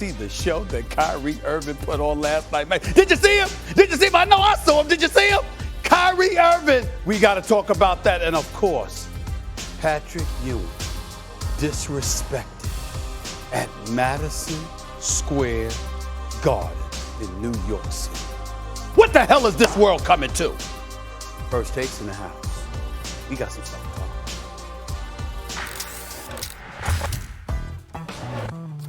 See the show that Kyrie Irving put on last night, man. Did you see him? Did you see him? I know I saw him. Did you see him? Kyrie Irving. We got to talk about that. And, of course, Patrick Ewing disrespected at Madison Square Garden in New York City. What the hell is this world coming to? First takes in the house. We got some stuff to talk about.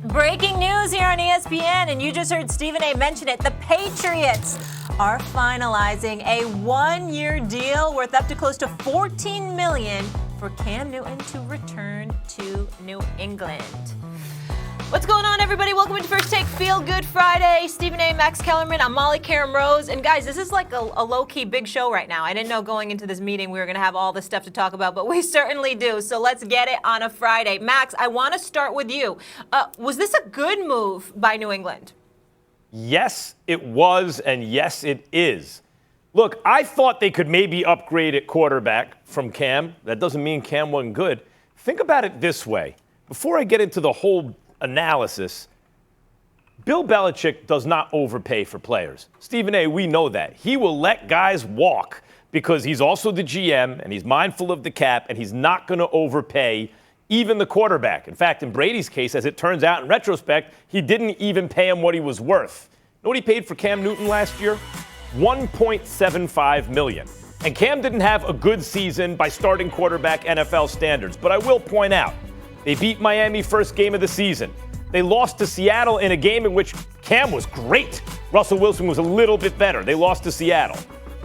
Breaking news here on ESPN, and you just heard Stephen A. mention it. The Patriots are finalizing a one-year deal worth up to close to $14 million for Cam Newton to return to New England. What's going on, everybody? Welcome to First Take Feel Good Friday. Stephen A., Max Kellerman, I'm Molly Karen Rose. And guys, this is like a low-key big show right now. I didn't know going into this meeting we were going to have all this stuff to talk about, but we certainly do. So let's get it on a Friday. Max, I want to start with you. Was this a good move by New England? Yes, it was, and yes, it is. Look, I thought they could maybe upgrade at quarterback from Cam. That doesn't mean Cam wasn't good. Think about it this way. Before I get into the whole analysis, Bill Belichick does not overpay for players. Stephen A., we know that. He will let guys walk because he's also the GM and he's mindful of the cap and he's not going to overpay even the quarterback. In fact, in Brady's case, as it turns out in retrospect, he didn't even pay him what he was worth. You know what he paid for Cam Newton last year? $1.75 million. And Cam didn't have a good season by starting quarterback NFL standards. But I will point out, they beat Miami first game of the season. They lost to Seattle in a game in which Cam was great. Russell Wilson was a little bit better. They lost to Seattle.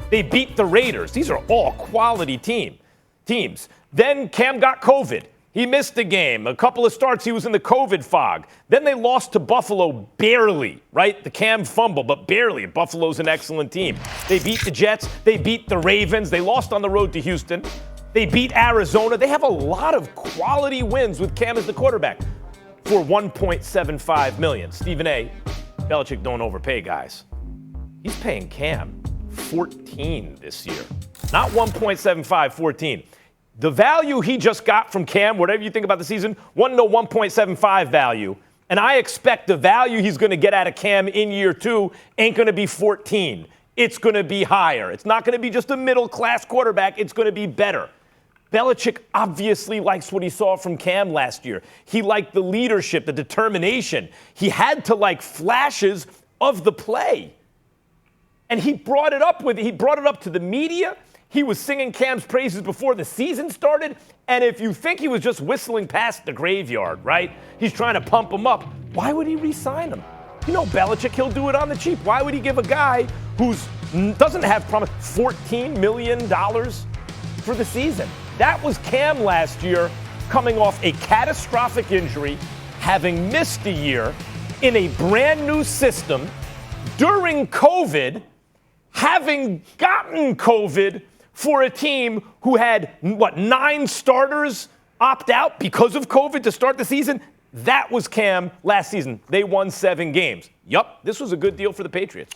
They beat the Raiders. These are all quality teams. Then Cam got COVID. He missed a game. A couple of starts, he was in the COVID fog. Then they lost to Buffalo barely, right? The Cam fumble, but barely. Buffalo's an excellent team. They beat the Jets. They beat the Ravens. They lost on the road to Houston. They beat Arizona. They have a lot of quality wins with Cam as the quarterback for $1.75 million. Stephen A., Belichick don't overpay guys. He's paying Cam $14 this year. Not 1.75, 14. The value he just got from Cam, whatever you think about the season, wasn't no 1.75 value. And I expect the value he's going to get out of Cam in year two ain't going to be 14. It's going to be higher. It's not going to be just a middle-class quarterback. It's going to be better. Belichick obviously likes what he saw from Cam last year. He liked the leadership, the determination. He had to like flashes of the play. And he brought it up to the media. He was singing Cam's praises before the season started. And if you think he was just whistling past the graveyard, right? He's trying to pump him up. Why would he re-sign him? You know Belichick, he'll do it on the cheap. Why would he give a guy who doesn't have promise $14 million for the season? That was Cam last year, coming off a catastrophic injury, having missed a year in a brand new system during COVID, having gotten COVID for a team who had, 9 starters opt out because of COVID to start the season. That was Cam last season. They won 7 games. Yup, this was a good deal for the Patriots.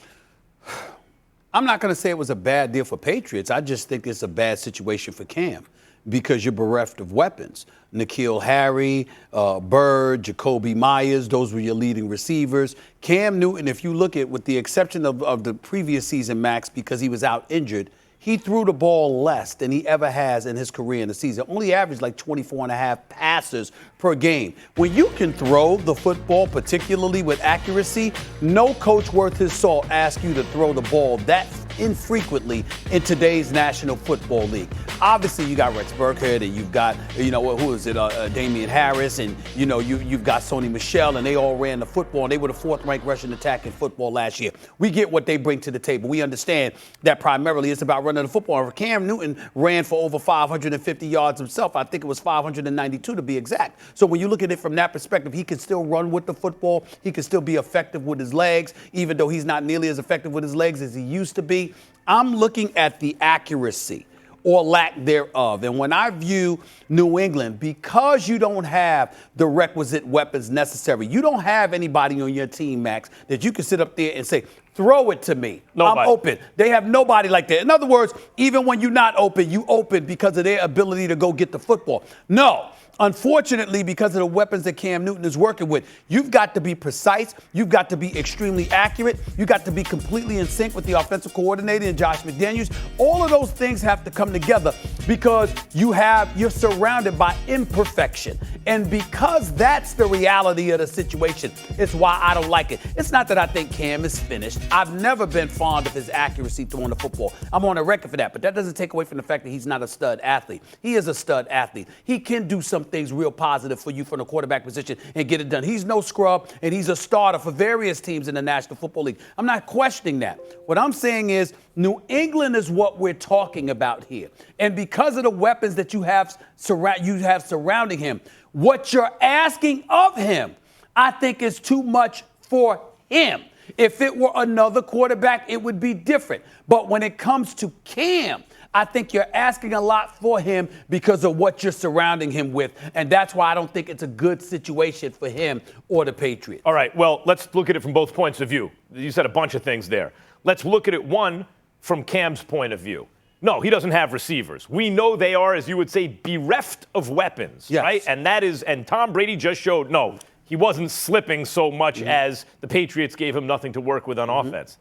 I'm not going to say it was a bad deal for Patriots. I just think it's a bad situation for Cam because you're bereft of weapons. N'Keal Harry, Bird, Jacoby Myers, those were your leading receivers. Cam Newton, if you look at, with the exception of the previous season, Max, because he was out injured, he threw the ball less than he ever has in his career in the season. Only averaged like 24 and a half passes per game. When you can throw the football, particularly with accuracy, no coach worth his salt asks you to throw the ball that infrequently in today's National Football League. Obviously, you got Rex Burkhead and you've got, who is it, Damian Harris, and, you've got Sony Michel, and they all ran the football, and they were the 4th-ranked rushing attack in football last year. We get what they bring to the table. We understand that primarily it's about running the football. If Cam Newton ran for over 550 yards himself, I think it was 592 to be exact. So when you look at it from that perspective, he can still run with the football. He can still be effective with his legs, even though he's not nearly as effective with his legs as he used to be. I'm looking at the accuracy or lack thereof. And when I view New England, because you don't have the requisite weapons necessary, you don't have anybody on your team, Max, that you can sit up there and say, throw it to me. Nobody. I'm open. They have nobody like that. In other words, even when you're not open, you open because of their ability to go get the football. No. Unfortunately, because of the weapons that Cam Newton is working with, you've got to be precise. You've got to be extremely accurate. You've got to be completely in sync with the offensive coordinator and Josh McDaniels. All of those things have to come together because you're surrounded by imperfection. And because that's the reality of the situation, it's why I don't like it. It's not that I think Cam is finished. I've never been fond of his accuracy throwing the football. I'm on a record for that, but that doesn't take away from the fact that he's not a stud athlete. He is a stud athlete. He can do some things real positive for you from the quarterback position and get it done. He's no scrub, and he's a starter for various teams in the National Football League. I'm not questioning that. What I'm saying is New England is what we're talking about here. And because of the weapons that you have surrounding him, what you're asking of him, I think is too much for him. If it were another quarterback, it would be different. But when it comes to Cam, I think you're asking a lot for him because of what you're surrounding him with. And that's why I don't think it's a good situation for him or the Patriots. All right, well, let's look at it from both points of view. You said a bunch of things there. Let's look at it, one, from Cam's point of view. No, he doesn't have receivers. We know they are, as you would say, bereft of weapons, yes. Right? And Tom Brady just showed, no, he wasn't slipping so much as the Patriots gave him nothing to work with on offense.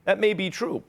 That may be true.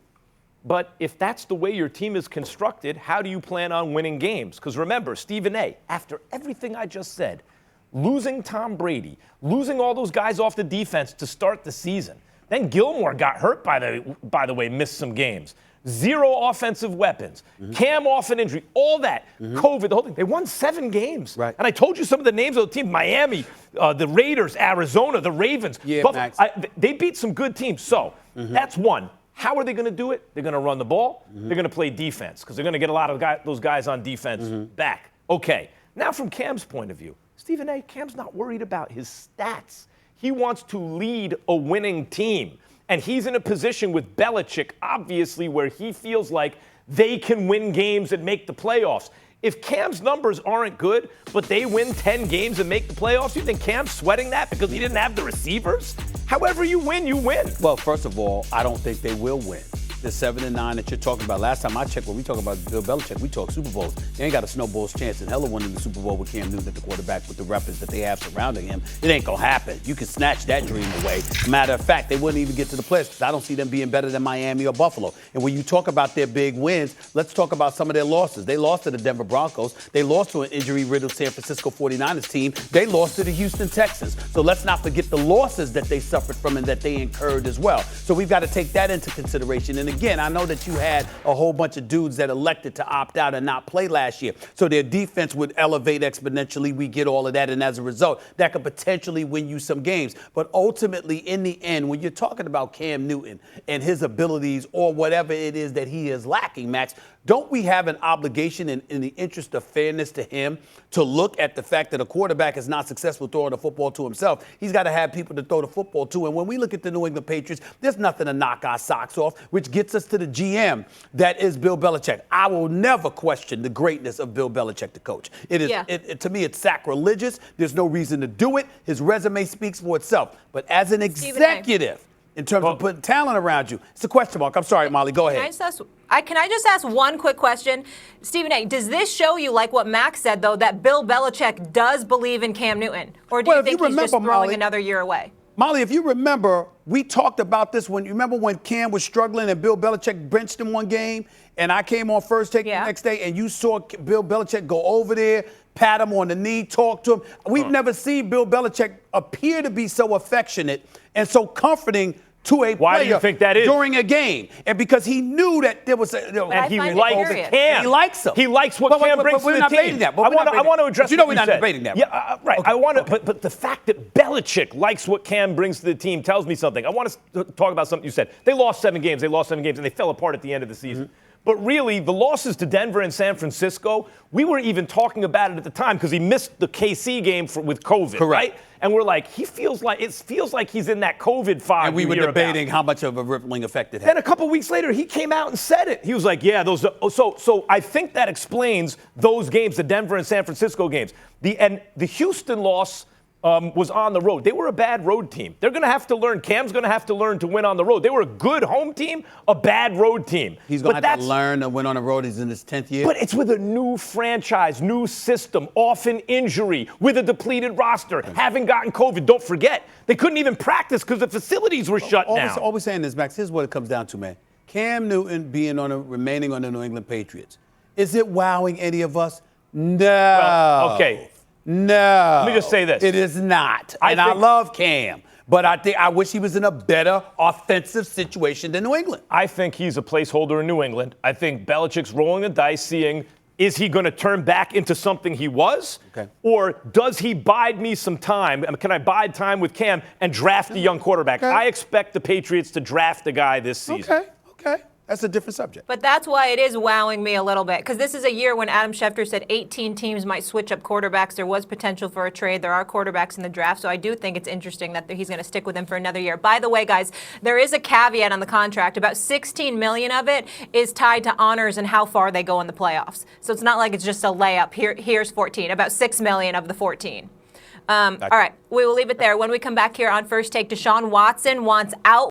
But if that's the way your team is constructed, how do you plan on winning games? Because remember, Stephen A., after everything I just said, losing Tom Brady, losing all those guys off the defense to start the season, then Gilmore got hurt, by the way, missed some games. Zero offensive weapons. Cam off an injury. All that. COVID, the whole thing. They won 7 games. Right. And I told you some of the names of the team. Miami, the Raiders, Arizona, the Ravens. Yeah, Max. They beat some good teams. So that's one. How are they going to do it? They're going to run the ball. They're going to play defense because they're going to get a lot of those guys on defense back. Okay. Now from Cam's point of view, Stephen A., Cam's not worried about his stats. He wants to lead a winning team. And he's in a position with Belichick, obviously, where he feels like they can win games and make the playoffs. If Cam's numbers aren't good, but they win 10 games and make the playoffs, you think Cam's sweating that because he didn't have the receivers? However you win, you win. Well, first of all, I don't think they will win. The 7-9 that you're talking about. Last time I checked, when we talk about Bill Belichick, we talk Super Bowls. They ain't got a snowball's chance in hell of winning the Super Bowl with Cam Newton at the quarterback with the weapons that they have surrounding him. It ain't gonna happen. You can snatch that dream away. Matter of fact, they wouldn't even get to the playoffs because I don't see them being better than Miami or Buffalo. And when you talk about their big wins, let's talk about some of their losses. They lost to the Denver Broncos. They lost to an injury-riddled San Francisco 49ers team. They lost to the Houston Texans. So let's not forget the losses that they suffered from and that they incurred as well. So we've got to take that into consideration. And again, I know that you had a whole bunch of dudes that elected to opt out and not play last year. So their defense would elevate exponentially. We get all of that. And as a result, that could potentially win you some games. But ultimately, in the end, when you're talking about Cam Newton and his abilities or whatever it is that he is lacking, Max, don't we have an obligation in the interest of fairness to him to look at the fact that a quarterback is not successful throwing the football to himself? He's got to have people to throw the football to. And when we look at the New England Patriots, there's nothing to knock our socks off, which gets us to the GM that is Bill Belichick. I will never question the greatness of Bill Belichick, the coach. It is, to me, it's sacrilegious. There's no reason to do it. His resume speaks for itself. But as an executive, in terms of putting talent around you, it's a question mark. I'm sorry, Molly. Go ahead. Can I just ask one quick question? Stephen A., does this show you, like what Max said, though, that Bill Belichick does believe in Cam Newton? Or do you think he's just throwing another year away? Molly, if you remember, we talked about this when Cam was struggling and Bill Belichick benched him one game, and I came on First Take the next day, and you saw Bill Belichick go over there, pat him on the knee, talk to him. We've never seen Bill Belichick appear to be so affectionate and so comforting to a Why do you think that is? During a game. And because he knew that there was and he likes Cam. He likes him. He likes what Cam brings to the team. We're not debating that. I want to address you know we're not debating that. Yeah, right. Okay. I want to, but the fact that Belichick likes what Cam brings to the team tells me something. I want to talk about something you said. They lost 7 games. And they fell apart at the end of the season. But really, the losses to Denver and San Francisco, we were even talking about it at the time because he missed the KC game with COVID, right? And we're like, it feels like he's in that COVID fog. And we were debating how much of a rippling effect it had. Then a couple weeks later, he came out and said it. He was like, yeah, those are, so I think that explains those games, the Denver and San Francisco games. The Houston loss, was on the road. They were a bad road team. They're going to have to learn. Cam's going to have to learn to win on the road. They were a good home team, a bad road team. He's going to have to learn to win on the road. He's in his 10th year. But it's with a new franchise, new system, often injury, with a depleted roster, having gotten COVID. Don't forget, they couldn't even practice because the facilities were shut down. All we're saying is, Max, here's what it comes down to, man. Cam Newton remaining on the New England Patriots. Is it wowing any of us? No. Well, okay. No. Let me just say this. It is not. I love Cam, but I wish he was in a better offensive situation than New England. I think he's a placeholder in New England. I think Belichick's rolling the dice, seeing is he going to turn back into something he was? Okay. Or does he bide me some time? Can I bide time with Cam and draft a young quarterback? Okay. I expect the Patriots to draft a guy this season. Okay. That's a different subject. But that's why it is wowing me a little bit, because this is a year when Adam Schefter said 18 teams might switch up quarterbacks. There was potential for a trade. There are quarterbacks in the draft, so I do think it's interesting that he's going to stick with him for another year. By the way, guys, there is a caveat on the contract. About $16 million of it is tied to honors and how far they go in the playoffs. So it's not like it's just a layup. Here's 14, about $6 million of the 14. All right, we will leave it there. When we come back here on First Take, Deshaun Watson wants out.